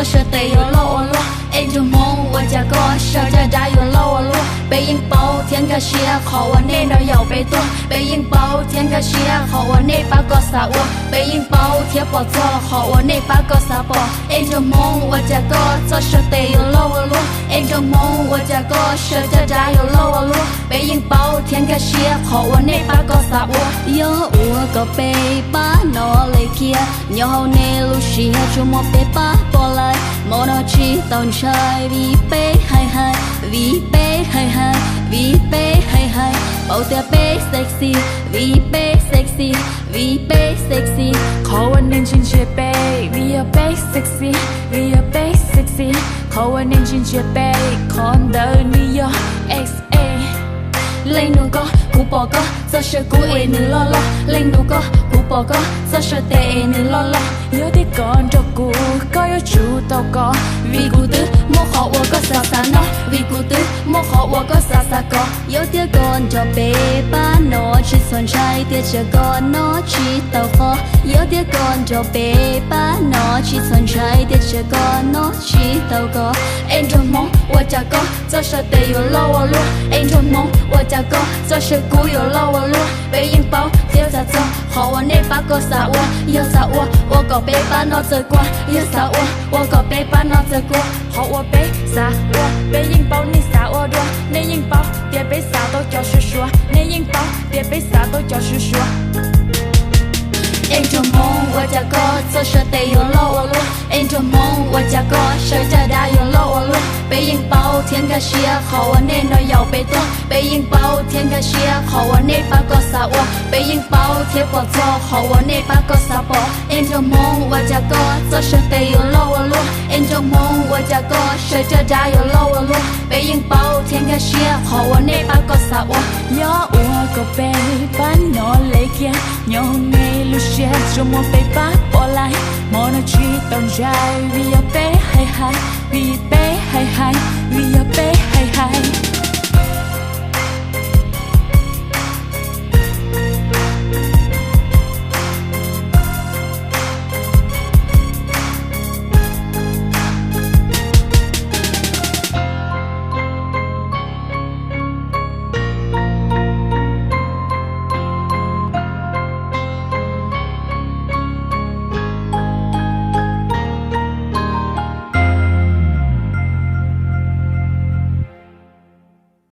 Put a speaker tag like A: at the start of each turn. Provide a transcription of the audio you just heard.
A: 是得有漏我落，一种梦我家过，手着扎有漏我落，背影包天个鞋好我那点要被多，背影包天个鞋好我那把个啥我，背影包天不错好我那把个啥不，一种梦我家过，这是得有漏我落，一种梦我家过，手着扎有漏我落，背影包天个鞋好我那把个啥我，有我个背把脑里kia，有后内路西就莫背把过来，莫那去当trái vì bé hay hay vì bé hay hay vì bé hay hay bao tia bé sexy vì bé sexy vì bé sexy
B: khâu anh nên trên chia bé vì ở bé sexy vì ở bé sexy khâu anh nên trên chia bé còn đợi đi yo xa
A: lên nụ có cú bỏ có giờ sẽ cú ê nữ lo lo lên nụ có cú bỏ có giờ sẽ tê nữ lo lo
B: nhớ thì còn cho cú có yêu chủ tao có
A: vì cú tứ mô khó我có xa xa nó vì cú tứ mô khó我có xa xa có有点con cho bé把nó chỉ son trai tiếc chờ con nó chỉ tao khó有点con cho bé把nó chỉ son trai tiếc chờ con nó chỉ tao có anh trong mong 我家có giờ sẽ tê有漏我落anh trong mong 我家có giờ sẽ cú有漏我落背影包贴在走好我那把个啥我有啥我搞背把nó走过有啥我搞背把nó走过
B: 好我背啥我背影包你啥我多你影包别背啥都叫叔叔你影包别背啥都叫叔叔
A: anh trong mong 我家có giờ sẽ tê有漏我落anh trong mong 我家có手着打有漏我落背影包天个鞋好我那点要被多背影包天个鞋好我那把个啥我背影包天不错好我那把个啥不anh trong mong 我家có giờ sẽ tê有漏我落anh trong mong 我家có手着打有漏我落背影包天个鞋好我那把个啥我
B: 有我个背把nó lấy kia nhau ngày lúc xe cho một bé bắt bỏ lại mà nó chỉ tồn tại vì ở bé hay hay vì bé hay hay vì ở bé hay hay